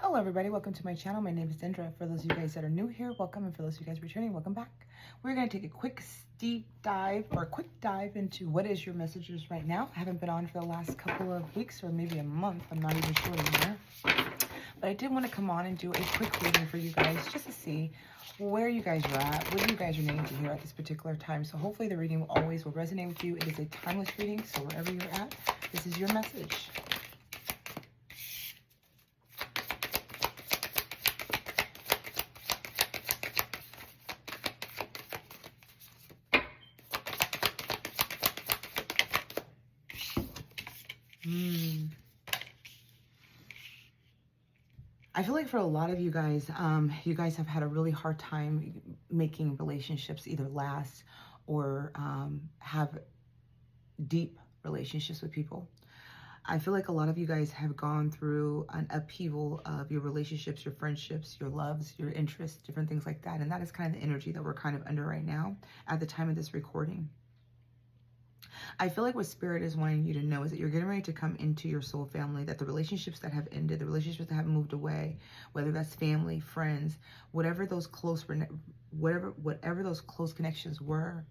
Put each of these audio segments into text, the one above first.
Hello everybody, welcome to my channel. My name is Dendra. For those of you guys that are new here, welcome, and for those of you guys returning, welcome back. We're going to take a quick deep dive into what is your messages right now. I haven't been on for the last couple of weeks or maybe a month. I'm not even sure anymore. But I did want to come on and do a quick reading for you guys just to see where you guys are at, what you guys are needing to hear at this particular time. So hopefully the reading will resonate with you. It is a timeless reading, so wherever you're at, this is your message. I feel like for a lot of you guys have had a really hard time making relationships either last or have deep relationships with people. I feel like a lot of you guys have gone through an upheaval of your relationships, your friendships, your loves, your interests, different things like that. And that is kind of the energy that we're kind of under right now at the time of this recording. I feel like what Spirit is wanting you to know is that you're getting ready to come into your soul family, that the relationships that have ended, the relationships that have moved away, whether that's family, friends, whatever those close connections were,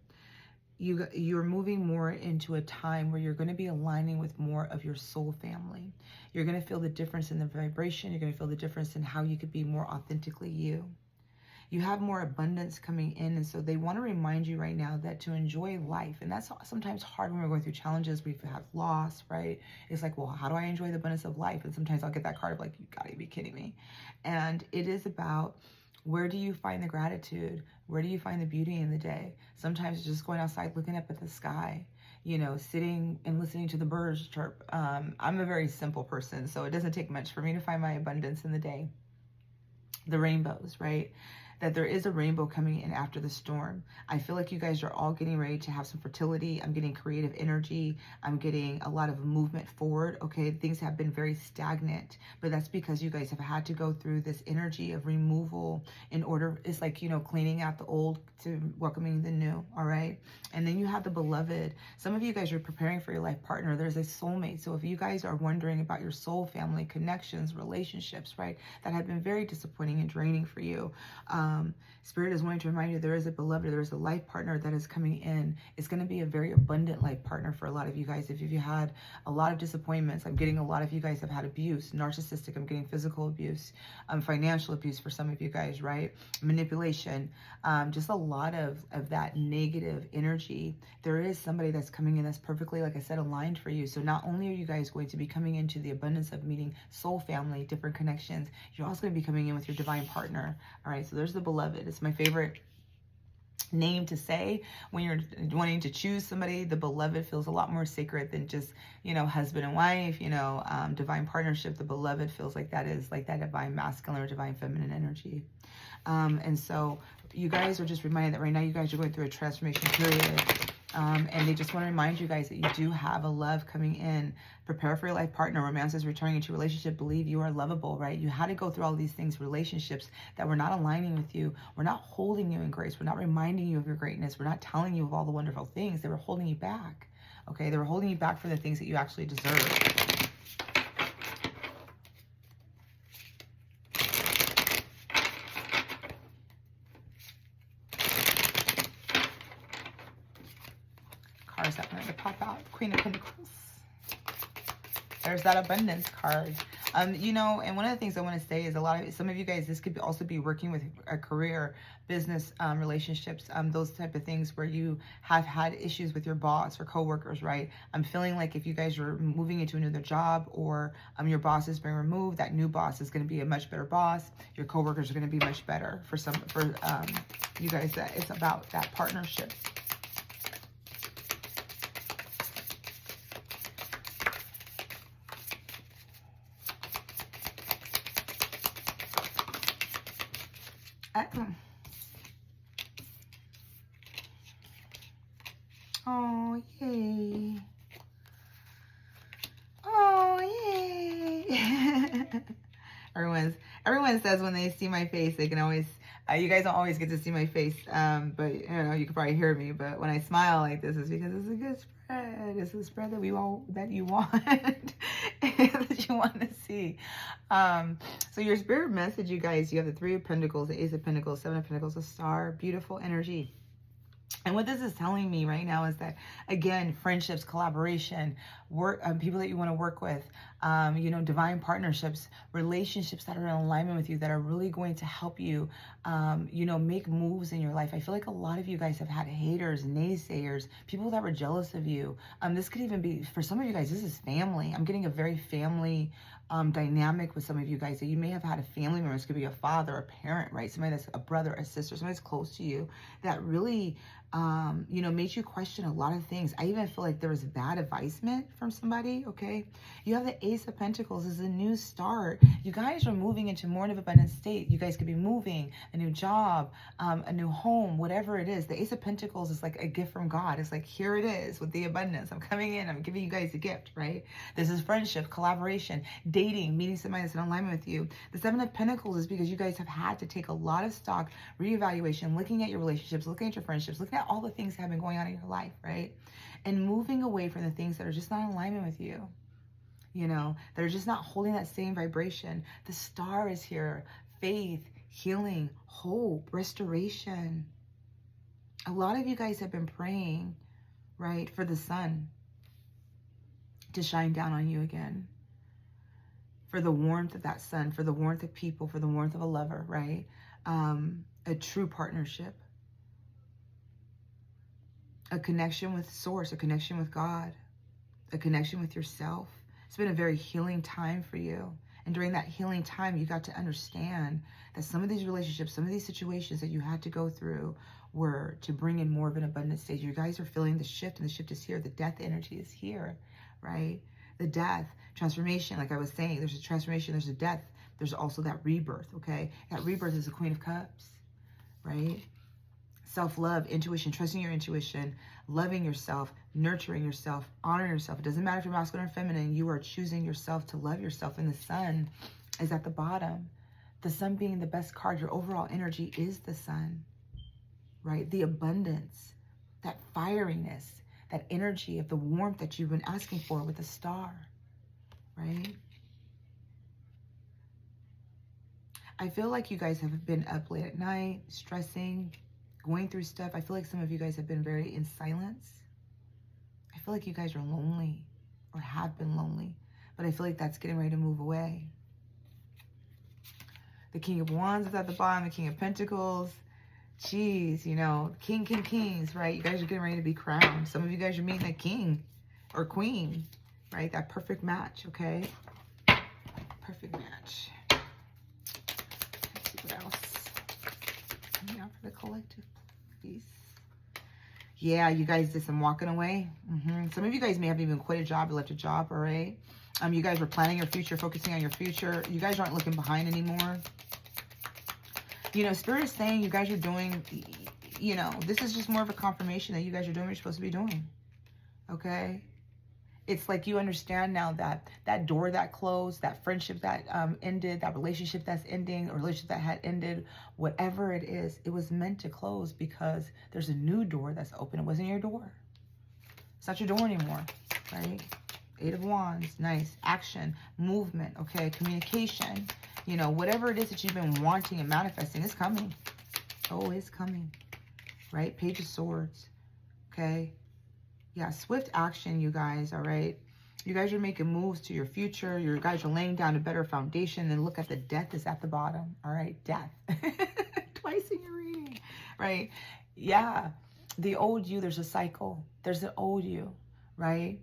you're moving more into a time where you're going to be aligning with more of your soul family. You're going to feel the difference in the vibration. You're going to feel the difference in how you could be more authentically you. You have more abundance coming in, and so they want to remind you right now that to enjoy life, and that's sometimes hard when we're going through challenges. We have loss, right? It's like, well, how do I enjoy the abundance of life? And sometimes I'll get that card of like, you gotta be kidding me. And it is about, where do you find the gratitude? Where do you find the beauty in the day? Sometimes it's just going outside, looking up at the sky, you know, sitting and listening to the birds chirp. I'm a very simple person, so it doesn't take much for me to find my abundance in the day. The rainbows, right? That there is a rainbow coming in after the storm. I feel like you guys are all getting ready to have some fertility. I'm getting creative energy. I'm getting a lot of movement forward. Okay, things have been very stagnant, but that's because you guys have had to go through this energy of removal in order. It's like, you know, cleaning out the old to welcoming the new. All right. And then you have the beloved. Some of you guys are preparing for your life partner. There's a soulmate. So if you guys are wondering about your soul family connections, relationships, right, that have been very disappointing and draining for you, Spirit is wanting to remind you there is a beloved, there is a life partner that is coming in. It's going to be a very abundant life partner for a lot of you guys. If you had a lot of disappointments, I'm getting a lot of you guys have had abuse, narcissistic, I'm getting physical abuse, financial abuse for some of you guys, right? Manipulation, just a lot of that negative energy. There is somebody that's coming in that's perfectly, like I said, aligned for you. So not only are you guys going to be coming into the abundance of meeting soul family, different connections, you're also going to be coming in with your divine partner. All right, so there's the beloved. It's my favorite name to say when you're wanting to choose somebody. The beloved feels a lot more sacred than just, you know, husband and wife, you know, divine partnership. The beloved feels like that is like that divine masculine or divine feminine energy. And so you guys are just reminded that right now you guys are going through a transformation period. And they just want to remind you guys that you do have a love coming in. Prepare for your life partner. Romance is returning into your relationship. Believe you are lovable, right? You had to go through all these things, relationships that were not aligning with you. We're not holding you in grace. We're not reminding you of your greatness. We're not telling you of all the wonderful things. They were holding you back. Okay, they were holding you back for the things that you actually deserve. Cards that wanted to pop out. Queen of Pentacles. There's that abundance card. You know, and one of the things I want to say is some of you guys, this could also be working with a career, business, relationships, those type of things where you have had issues with your boss or coworkers, right? I'm feeling like if you guys are moving into another job or your boss is being removed, that new boss is going to be a much better boss. Your coworkers are going to be much better for you guys. That it's about that partnership. Oh, yay. Oh, yay. Everyone says when they see my face, they can always, you guys don't always get to see my face, but you know, you can probably hear me. But when I smile like this, it's because it's a good spread. It's a spread that you want, that you want to see. So your spirit message, you guys, you have the Three of Pentacles, the Ace of Pentacles, Seven of Pentacles, a star, beautiful energy. And what this is telling me right now is that, again, friendships, collaboration, work, people that you want to work with, you know, divine partnerships, relationships that are in alignment with you, that are really going to help you, you know, make moves in your life. I feel like a lot of you guys have had haters, naysayers, people that were jealous of you. This could even be, for some of you guys, this is family. I'm getting a very family dynamic with some of you guys, that you may have had a family member. This could be a father, a parent, right? Somebody that's a brother, a sister, somebody that's close to you that really, you know, made you question a lot of things. I even feel like there was bad advisement from somebody, okay? You have the Ace of Pentacles. This is a new start. You guys are moving into more of an abundant state. You guys could be moving, a new job, a new home, whatever it is. The Ace of Pentacles is like a gift from God. It's like, here it is with the abundance. I'm coming in. I'm giving you guys a gift, right? This is friendship, collaboration, dating, meeting somebody that's in alignment with you. The Seven of Pentacles is because you guys have had to take a lot of stock, reevaluation, looking at your relationships, looking at your friendships, looking at all the things that have been going on in your life, right? And moving away from the things that are just not in alignment with you, you know, that are just not holding that same vibration. The star is here. Faith, healing, hope, restoration. A lot of you guys have been praying, right, for the sun to shine down on you again. For the warmth of that sun, for the warmth of people, for the warmth of a lover, right? A true partnership. A connection with Source, a connection with God, a connection with yourself. It's been a very healing time for you. And during that healing time, you got to understand that some of these relationships, some of these situations that you had to go through were to bring in more of an abundant stage. You guys are feeling the shift, and the shift is here. The death energy is here, right? The death, transformation, like I was saying, there's a transformation, there's a death. There's also that rebirth, okay? That rebirth is the Queen of Cups, right? Self-love, intuition, trusting your intuition, loving yourself, nurturing yourself, honoring yourself. It doesn't matter if you're masculine or feminine. You are choosing yourself to love yourself. And the sun is at the bottom. The sun being the best card. Your overall energy is the sun, right? The abundance, that fieriness, that energy of the warmth that you've been asking for with the star, right? I feel like you guys have been up late at night, stressing, going through stuff. I feel like some of you guys have been very in silence. I feel like you guys are lonely or have been lonely, but I feel like that's getting ready to move away. The King of Wands is at the bottom, the King of Pentacles. Jeez, you know, Kings, right? You guys are getting ready to be crowned. Some of you guys are meeting a king or queen, right? That perfect match, okay? Perfect match. Let's see what else. Yeah, for the collective, please. Yeah, you guys did some walking away. Some of you guys may have even quit a job or left a job, all right? You guys were planning your future, focusing on your future. You guys aren't looking behind anymore. You know, Spirit is saying you guys are doing, you know, this is just more of a confirmation that you guys are doing what you're supposed to be doing, okay? It's like you understand now that that door that closed, that friendship that ended, that relationship that's ending, a relationship that had ended, whatever it is, it was meant to close because there's a new door that's open. It wasn't your door. It's not your door anymore, right? Eight of Wands, nice. Action, movement, okay? Communication, you know, whatever it is that you've been wanting and manifesting is coming. Oh, it's coming, right? Page of Swords, okay? Yeah, swift action, you guys, all right? You guys are making moves to your future. You guys are laying down a better foundation. And look at the death is at the bottom, all right? Death. Twice in your reading, right? Yeah, the old you, there's a cycle. There's an old you, right?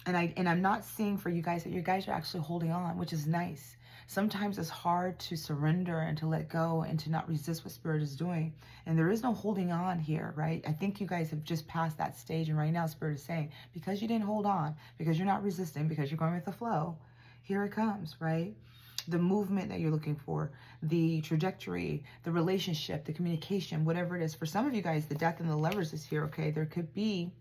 And I'm not seeing for you guys that you guys are actually holding on, which is nice. Sometimes it's hard to surrender and to let go and to not resist what Spirit is doing. And there is no holding on here, right? I think you guys have just passed that stage. And right now Spirit is saying, because you didn't hold on, because you're not resisting, because you're going with the flow, here it comes, right? The movement that you're looking for, the trajectory, the relationship, the communication, whatever it is. For some of you guys, the Death and the Lovers is here, okay? There could be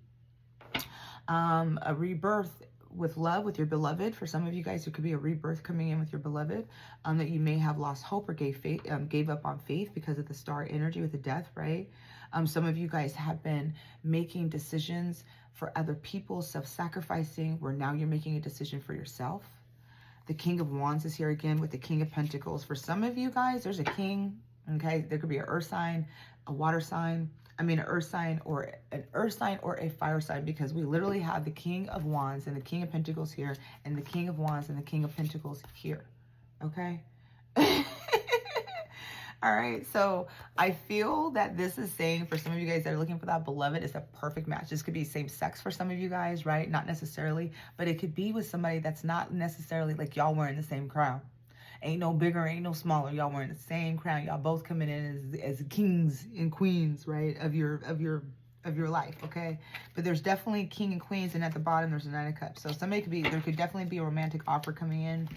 a rebirth with love, with your beloved. For some of you guys, there could be a rebirth coming in with your beloved, that you may have lost hope or gave up on faith because of the star energy with the death, right? Some of you guys have been making decisions for other people, self-sacrificing, where now you're making a decision for yourself. The King of Wands is here again with the King of Pentacles. For some of you guys, there's a king, okay? There could be an earth sign, a water sign, an earth sign or a fire sign, because we literally have the King of Wands and the King of Pentacles here, and the King of Wands and the King of Pentacles here, okay? All right, so I feel that this is saying for some of you guys that are looking for that beloved, it's a perfect match. This could be same sex for some of you guys, right? Not necessarily, but it could be with somebody that's not necessarily like y'all wearing the same crown. Ain't no bigger, ain't no smaller. Y'all wearing the same crown. Y'all both coming in as kings and queens, right? Of your life, okay? But there's definitely king and queens, and at the bottom there's a Nine of Cups. So there could definitely be a romantic offer coming in.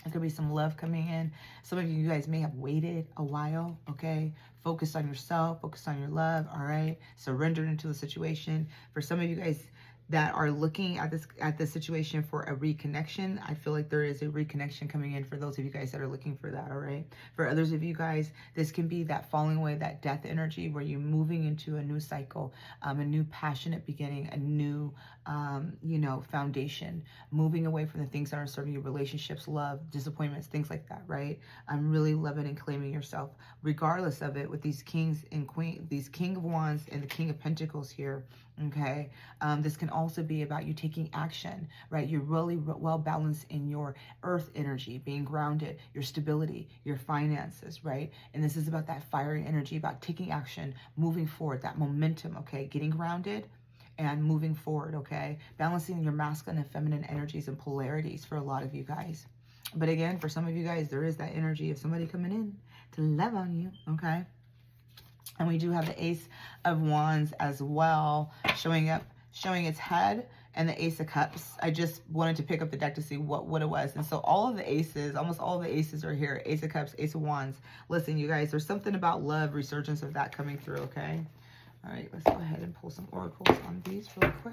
There could be some love coming in. Some of you guys may have waited a while, okay? Focus on yourself, focus on your love, all right? Surrendered into the situation. For some of you guys that are looking at this situation for a reconnection, I feel like there is a reconnection coming in for those of you guys that are looking for that, all right? For others of you guys, this can be that falling away, that death energy where you're moving into a new cycle, a new passionate beginning, a new, foundation, moving away from the things that are serving you, relationships, love, disappointments, things like that, right? I'm really loving and claiming yourself, regardless of it, with these kings and queens, these King of Wands and the King of Pentacles here, okay? This can also be about you taking action, right? You're really well balanced in your earth energy, being grounded, your stability, your finances, right? And this is about that fiery energy, about taking action, moving forward, that momentum, okay? Getting grounded and moving forward, okay? Balancing your masculine and feminine energies and polarities for a lot of you guys. But again, for some of you guys, there is that energy of somebody coming in to love on you, okay? And we do have the Ace of Wands as well, showing its head, and the Ace of Cups. I just wanted to pick up the deck to see what it was. And so all of the aces, almost all of the aces are here. Ace of Cups, Ace of Wands. Listen, you guys, there's something about love, resurgence of that coming through, okay? All right, let's go ahead and pull some oracles on these real quick.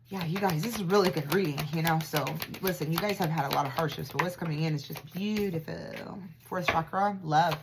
Yeah, you guys, this is really good reading, So, listen, you guys have had a lot of hardships, but what's coming in is just beautiful. Fourth chakra, love.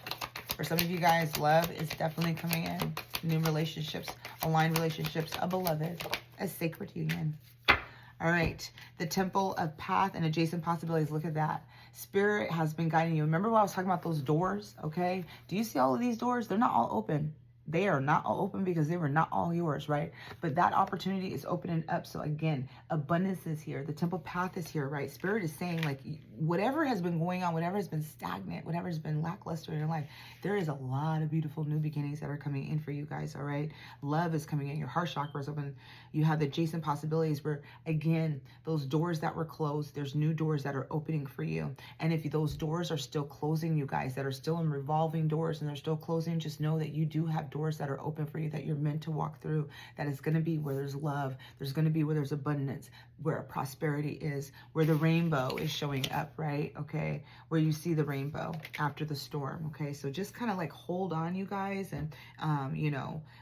For some of you guys, love is definitely coming in. New relationships, aligned relationships, a beloved, a sacred union. All right, the Temple of Path and adjacent possibilities. Look at that. Spirit has been guiding you. Remember when I was talking about those doors, okay? Do you see all of these doors? They're not all open. They are not all open because they were not all yours, right? But that opportunity is opening up. So again, abundance is here. The temple path is here, right? Spirit is saying, like, whatever has been going on, whatever has been stagnant, whatever has been lackluster in your life, there is a lot of beautiful new beginnings that are coming in for you guys, all right? Love is coming in. Your heart chakra is open. You have the adjacent possibilities where, again, those doors that were closed, there's new doors that are opening for you. And if those doors are still closing, you guys, that are still in revolving doors and they're still closing, just know that you do have doors that are open for you that you're meant to walk through. That is going to be where there's love. There's going to be where there's abundance, where prosperity is, where the rainbow is showing up, right? Okay, where you see the rainbow after the storm. Okay, so just kind of like hold on, you guys, and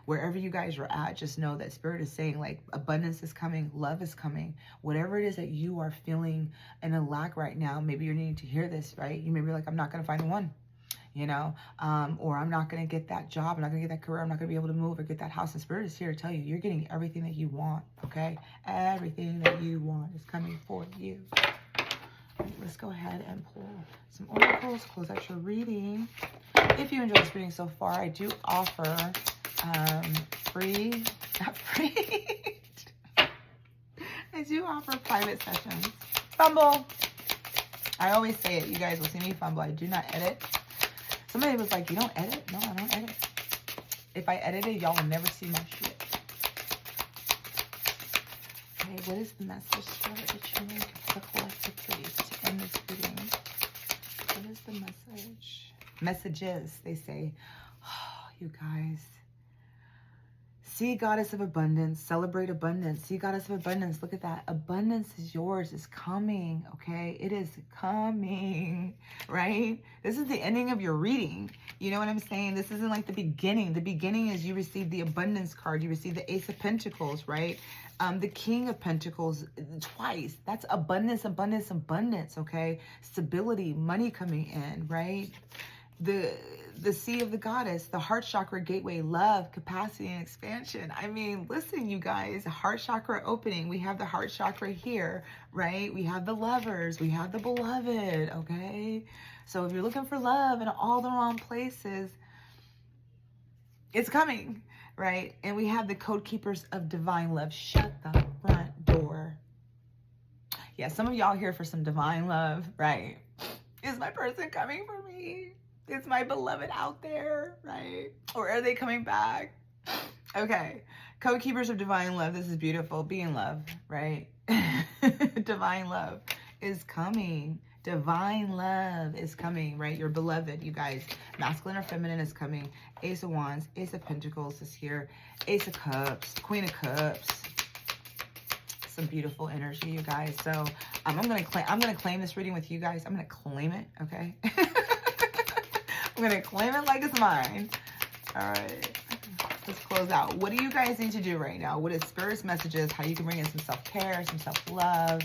wherever you guys are at, just know that Spirit is saying, like, abundance is coming, love is coming. Whatever it is that you are feeling in a lack right now, maybe you're needing to hear this, right? You may be like, I'm not going to find the one. Or I'm not going to get that job, I'm not going to get that career, I'm not going to be able to move or get that house. And Spirit is here to tell you, you're getting everything that you want, okay? Everything that you want is coming for you. Right, let's go ahead and pull some oracles, close out your reading. If you enjoyed this reading so far, I do offer I do offer private sessions. Fumble. I always say it. You guys will see me fumble. I do not edit. Somebody was like, you don't edit? No, I don't edit. If I edited, y'all will never see my shit. Okay, what is the message, Spirit, that you need for the collective, please, to end this reading? What is the message? Messages, they say. Oh, you guys. See, goddess of abundance, celebrate abundance. See, goddess of abundance, look at that. Abundance is yours, it's coming, okay? It is coming, right? This is the ending of your reading. You know what I'm saying? This isn't like the beginning. The beginning is you receive the abundance card. You receive the Ace of Pentacles, right? The King of Pentacles twice. That's abundance, abundance, abundance, okay? Stability, money coming in, right? The Sea of the Goddess, the heart chakra gateway, love, capacity, and expansion. I mean, listen, you guys, heart chakra opening. We have the heart chakra here, right? We have the lovers. We have the beloved, okay? So if you're looking for love in all the wrong places, it's coming, right? And we have the code keepers of divine love. Shut the front door. Yeah, some of y'all here for some divine love, right? Is my person coming for me? Is my beloved out there, right? Or are they coming back? Okay. Code keepers of divine love. This is beautiful. Be in love, right? Divine love is coming. Divine love is coming, right? Your beloved, you guys. Masculine or feminine is coming. Ace of Wands, Ace of Pentacles is here. Ace of Cups, Queen of Cups. Some beautiful energy, you guys. So I'm gonna claim this reading with you guys. I'm gonna claim it, okay? I'm gonna claim it like it's mine. All right, let's close out. What do you guys need to do right now? What is Spirit's messages? How you can bring in some self-care, some self-love.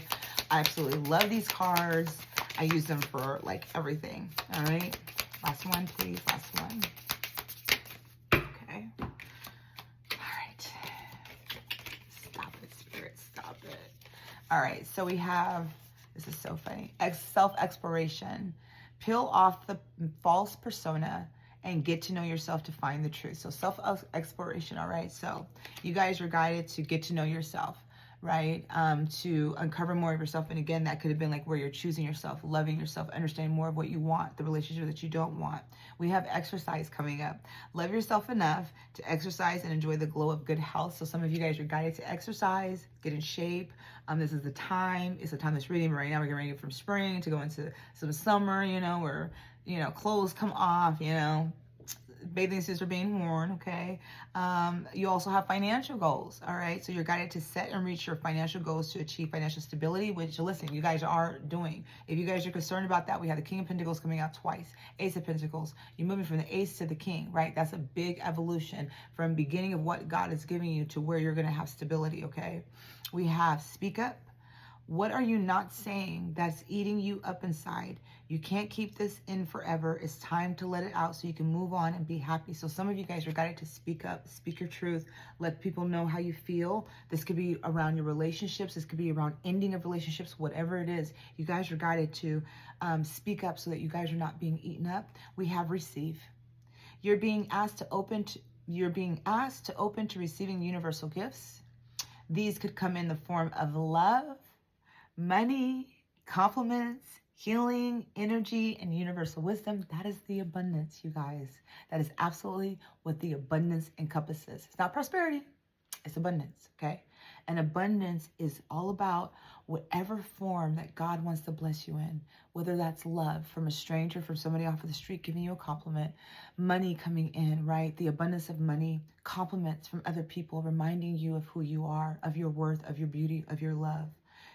I absolutely love these cards. I use them for like everything. All right, last one, please. Last one. Okay. All right. Stop it, Spirit. Stop it. All right. So we have. This is so funny. Self-exploration. Peel off the false persona and get to know yourself to find the truth. So self-exploration, all right? So you guys are guided to get to know yourself, right? To uncover more of yourself. And again, that could have been like where you're choosing yourself, loving yourself, understanding more of what you want, the relationship that you don't want. We have exercise coming up. Love yourself enough to exercise and enjoy the glow of good health. So some of you guys are guided to exercise, get in shape. This is the time. It's the time that's reading. But right now we're getting ready from spring to go into some summer, you know, where, you know, clothes come off, you know, bathing suits are being worn, okay? You also have financial goals, all right? So you're guided to set and reach your financial goals to achieve financial stability, which, listen, you guys are doing. If you guys are concerned about that, we have the King of Pentacles coming out twice. Ace of Pentacles. You're moving from the Ace to the King, right? That's a big evolution from beginning of what God is giving you to where you're going to have stability, okay? We have Speak Up. What are you not saying that's eating you up inside? You can't keep this in forever. It's time to let it out so you can move on and be happy. So some of you guys are guided to speak up, speak your truth, let people know how you feel. This could be around your relationships. This could be around ending of relationships, whatever it is. You guys are guided to speak up so that you guys are not being eaten up. We have Receive. You're being asked to open to receiving universal gifts. These could come in the form of love, money, compliments, healing, energy, and universal wisdom. That is the abundance, you guys. That is absolutely what the abundance encompasses. It's not prosperity, it's abundance, okay? And abundance is all about whatever form that God wants to bless you in, whether that's love from a stranger, from somebody off of the street giving you a compliment, money coming in, right? The abundance of money, compliments from other people reminding you of who you are, of your worth, of your beauty, of your love.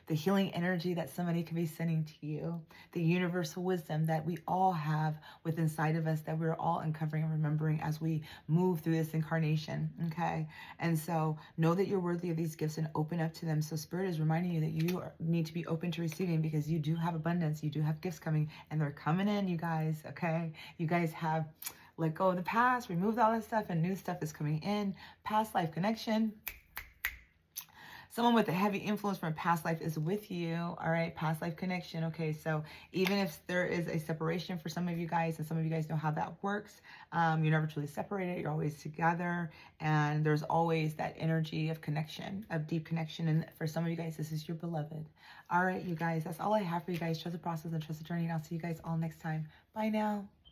The healing energy that somebody can be sending to you, the universal wisdom that we all have within inside of us that we're all uncovering and remembering as we move through this incarnation, okay? And so know that you're worthy of these gifts and open up to them. So Spirit is reminding you that you need to be open to receiving because you do have abundance, you do have gifts coming, and they're coming in, you guys, okay? You guys have let go of the past, removed all that stuff, and new stuff is coming in. Past life connection. Someone with a heavy influence from a past life is with you, all right? Past life connection, okay? So even if there is a separation for some of you guys, and some of you guys know how that works, you're never truly separated, you're always together, and there's always that energy of connection, of deep connection, and for some of you guys, this is your beloved. All right, you guys, that's all I have for you guys. Trust the process and trust the journey, and I'll see you guys all next time. Bye now.